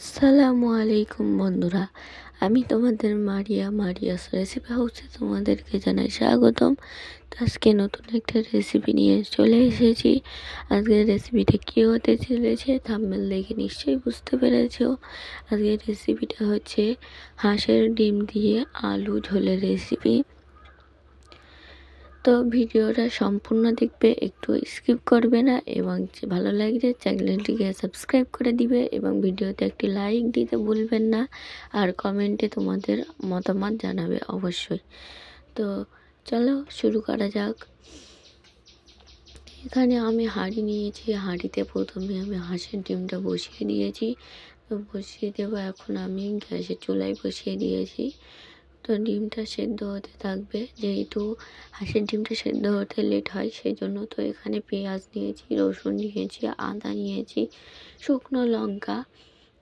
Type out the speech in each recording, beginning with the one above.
আসসালামু আলাইকুম বন্ধুরা, আমি তোমাদের মারিয়াস রেসিপি হাউসে তোমাদেরকে জানাই স্বাগতম। তো আজকে নতুন একটা রেসিপি নিয়ে চলে এসেছি। আজকের রেসিপিটা কী হতে চলেছে থাম্বনেল দেখে নিশ্চয়ই বুঝতে পেরেছো। আজকের রেসিপিটা হচ্ছে হাঁসের ডিম দিয়ে আলু ঝোলের রেসিপি। তো ভিডিওটা সম্পূর্ণ দেখবে, একটু স্কিপ করবে না, এবং ভালো লাগলে চ্যানেলটিকে সাবস্ক্রাইব করে দিবে এবং ভিডিওতে একটি লাইক দিতে ভুলবেন না, আর কমেন্টে তোমাদের মতামত জানাবে অবশ্যই। তো চলো শুরু করা যাক। এখানে আমি হাঁড়ি নিয়েছি, হাঁড়িতে প্রথমে আমি হাঁসের ডিমটা বসিয়ে দিয়েছি। তো বসিয়ে দেবো, এখন আমি গ্যাসের চুলায় বসিয়ে দিয়েছি। তো ডিমটা সেদ্ধ হতে থাকবে, যেহেতু হাঁসের ডিমটা সেদ্ধ হতে লেট হয় সেই জন্য। তো এখানে পেঁয়াজ নিয়েছি, রসুন নিয়েছি, আদা নিয়েছি, শুকনো লঙ্কা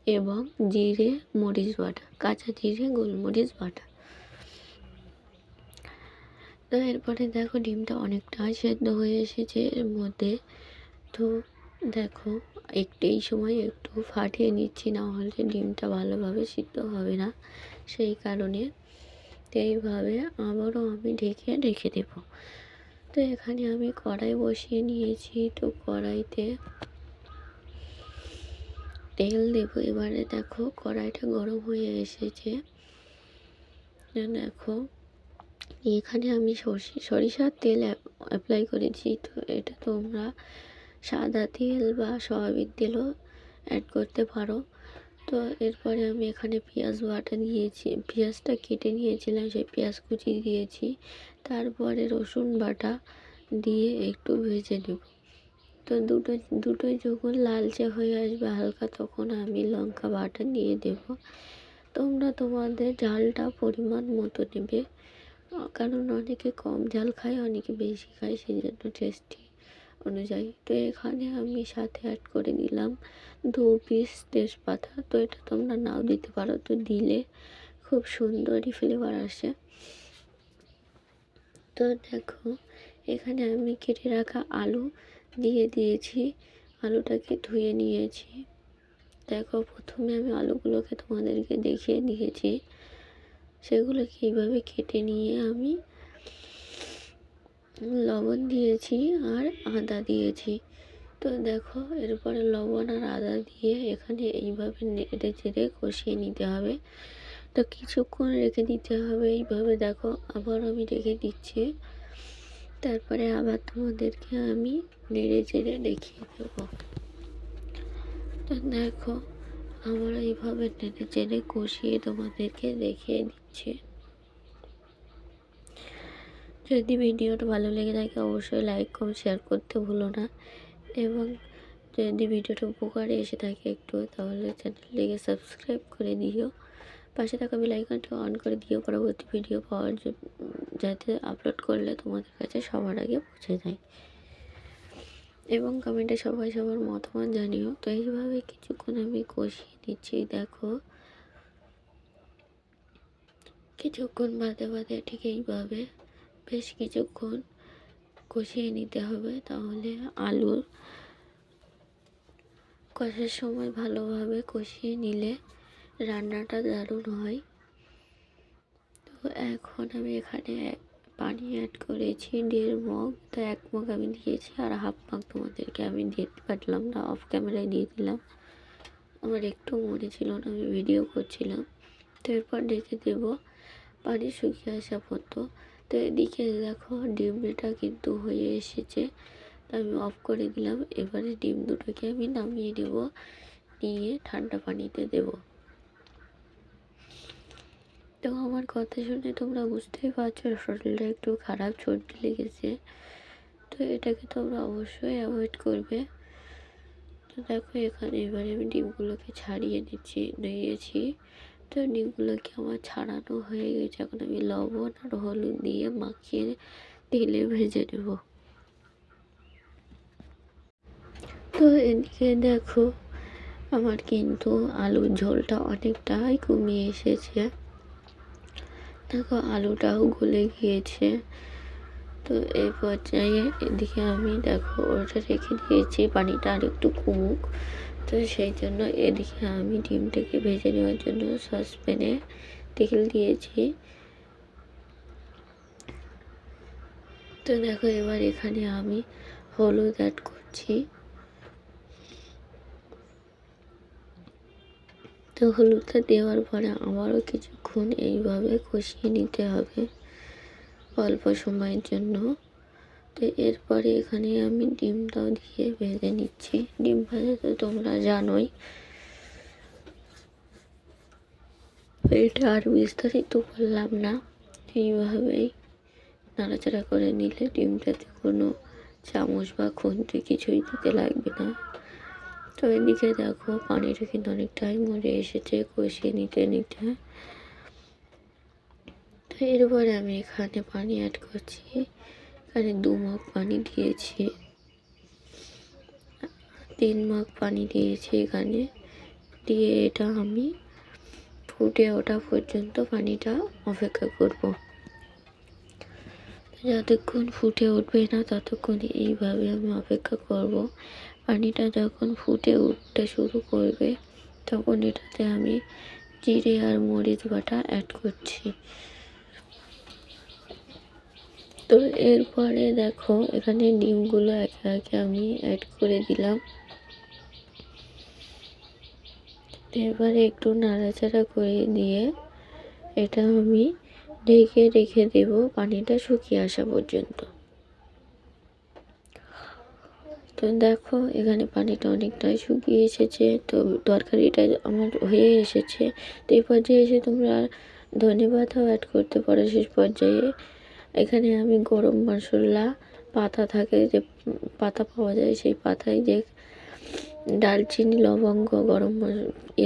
এবং জিরে মরিচ বাটা, কাঁচা জিরে গোলমরিচ বাটা। তো এরপরে দেখো ডিমটা অনেকটাই সেদ্ধ হয়ে এসেছে এর মধ্যে। তো দেখো এই সময় একটু ফাটিয়ে নিচ্ছি, না হলে ডিমটা ভালোভাবে সিদ্ধ হবে না, সেই কারণে এইভাবে আবারও আমি ঢেকে রেখে দেব। তো এখানে আমি কড়াই বসিয়ে নিয়েছি। তো কড়াইতে তেল দেবো। এবারে দেখো কড়াইটা গরম হয়ে এসেছে। দেখো এখানে আমি সরিষার তেল অ্যাপ্লাই করেছি। তো এটা তোমরা সাদা তেল বা সয়াবিন তেলও অ্যাড করতে পারো। তো এরপরে আমি এখানে পেঁয়াজ বাটা দিয়েছি, পেঁয়াজটা কেটে নিয়েছিলাম, সেই পেঁয়াজ কুচি দিয়েছি। তারপরে রসুন বাটা দিয়ে একটু ভেজে নেব। তো দুটোই যখন লালচে হয়ে আসবে হালকা, তখন আমি লঙ্কা বাটা দিয়ে দেব। তোমরা তোমাদের ঝালটা পরিমাণ মতো নেবে, কারণ অনেকে কম ঝাল খায়, অনেকে বেশি খায়, সেই জন্য টেস্টি অনুযায়ী। তো এখানে আমি সাথে অ্যাড করে দিলাম 2 পিস তেজপাতা। তো এটা তোমরা নাও দিতে পারো, তো দিলে খুব সুন্দরই ফ্লেভার আসে। তো দেখো এখানে আমি কেটে রাখা আলু দিয়ে দিয়েছি, আলুটাকে ধুয়ে নিয়েছি। দেখো প্রথমে আমি আলুগুলোকে তোমাদেরকে দেখিয়ে দিয়েছি, সেগুলোকে এইভাবে কেটে নিয়ে আমি লবণ দিয়েছি আর আদা দিয়েছি। তো দেখো এরপরে লবণ আর আদা দিয়ে এখানে এইভাবে নেড়ে চেড়ে কষিয়ে নিতে হবে। তো কিছুক্ষণ রেখে দিতে হবে এইভাবে। দেখো আবার আমি রেখে দিচ্ছি, তারপরে আবার তোমাদেরকে আমি নেড়ে চেড়ে দেখিয়ে দেবো। তো দেখো আমরা এইভাবে নেড়ে চেড়ে কষিয়ে তোমাদেরকে দেখিয়ে দিচ্ছি। যদি ভিডিওটা ভালো লেগে থাকে অবশ্যই লাইক কমেন্ট শেয়ার করতে ভুলো না, এবং যদি ভিডিওটা উপকারে এসে থাকে একটু, তাহলে চ্যানেলটিকে সাবস্ক্রাইব করে দিও, পাশে থাকা বেল আইকনটা অন করে দিও, পরবর্তী ভিডিও পাওয়ার যাতে আপলোড করলে তোমাদের কাছে সবার আগে পৌঁছে যায়। এবং কমেন্টে সবাই সবার মতামত জানিও। তো এইভাবে কিছুক্ষণ আমি কষিয়ে নিচ্ছি। দেখো কিছুক্ষণ বাদে ঠিক এইভাবে বেশ কিছুক্ষণ কষিয়ে নিতে হবে, তাহলে আলুর কষার সময় ভালোভাবে কষিয়ে নিলে রান্নাটা দারুণ হয়। তো এখন আমি এখানে পানি অ্যাড করেছি 1.5 মগ। তো 1 মগ আমি দিয়েছি, আর 1/2 মগ তোমাদেরকে আমি দিতে পারলাম না, অফ ক্যামেরায় দিয়ে দিলাম, আমার একটু মনে ছিল না, আমি ভিডিও করছিলাম। তো এরপর ঢেকে দেবো পানি শুকিয়ে আসা পর্যন্ত। তো এদিকে দেখো ডিমটা কিন্তু হয়ে এসেছে, আমি অফ করে দিলাম। এবারে ডিম দুটোকে আমি নামিয়ে নেব, নিয়ে ঠান্ডা পানিতে দেব। তো আমার কথা শুনে তোমরা বুঝতেই পারছো শরীরটা একটু খারাপ, সর্দি লেগেছে। তো এটাকে তোমরা অবশ্যই অ্যাভয়েড করবে। তো দেখো এখানে এবারে আমি ডিমগুলোকে ছাড়িয়ে নিয়েছি। তো ডিমগুলোকে আমার ছাড়ানো হয়ে গেছে, এখন আমি লবণ আর হলুদ দিয়ে মাখিয়ে তেলে ভেজে নেব। তো এদিকে দেখো আমার কিন্তু আলুর ঝোলটা অনেকটাই কমিয়ে এসেছে। দেখো আলুটাও গলে গিয়েছে। তো এই পর্যায়ে এদিকে আমি দেখো ওটা রেখে দিয়েছি, পানিটা আর একটু কমুক, তো সেই জন্য এদিকে আমি ডিমটাকে ভেজে নেওয়ার জন্য সসপ্যানে তেল দিয়েছি। তো দেখো এবার এখানে আমি হলুদ অ্যাড করছি। তো হলুদটা দেওয়ার পরে আবারও কিছুক্ষণ এইভাবে কষিয়ে নিতে হবে অল্প সময়ের জন্য। তো এরপরে এখানে আমি ডিমটাও দিয়ে ভেজে নিচ্ছি। ডিম ভাজা তো তোমরা জানোই। এটা আর বিস্তারিত বললাম না, এইভাবেই নাড়াচাড়া করে নিলে ডিমটাতে কোনো চামচ বা খুন্তি কিছুই দিতে লাগবে না। তো এদিকে দেখো পানিটা কিন্তু অনেকটাই মরে এসেছে কষিয়ে নিতে নিতে। তো এরপরে আমি এখানে পানি অ্যাড করছি। এখানে 2 মগ পানি দিয়েছি, 3 মগ পানি দিয়েছি এখানে। দিয়ে এটা আমি ফুটে ওঠা পর্যন্ত পানিটা অপেক্ষা করব। যতক্ষণ ফুটে উঠবে না ততক্ষণ এইভাবে আমি অপেক্ষা করব। পানিটা যখন ফুটে উঠতে শুরু করবে তখন এটাতে আমি জিরে আর মরিচ বাটা অ্যাড করছি। তো এরপরে দেখো এখানে ডিমগুলো একে একে আমি অ্যাড করে দিলাম। এবারে একটু নাড়াচাড়া করে দিয়ে এটা আমি ঢেকে রেখে দেব পানিটা শুকিয়ে আসা পর্যন্ত। তো দেখো এখানে পানিটা অনেকটাই শুকিয়ে এসেছে। তো তরকারিটা আমার হয়ে এসেছে। তো এই পর্যায়ে এসে তোমরা ধনেপাতাও অ্যাড করতে পারো শেষ পর্যায়ে। এখানে আমি গরম মশলা পাতা থাকে, যে পাতা পাওয়া যায় সেই পাতায় যে দারচিনি লবঙ্গ গরম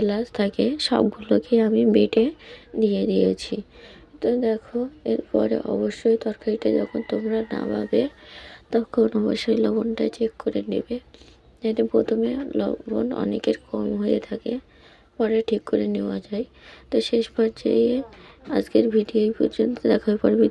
এলাচ থাকে সবগুলোকে আমি বেটে দিয়ে দিয়েছি। তো দেখো এরপরে অবশ্যই তরকারিটা যখন তোমরা নামাবে তখন অবশ্যই লবণটা চেক করে নেবে, যাতে প্রথমে লবণ অনেকের কম হয়ে থাকে, পরে ঠিক করে নেওয়া যায়। তো শেষ পর্যায়ে আজকের ভিডিও এই পর্যন্ত, দেখা পড়বে।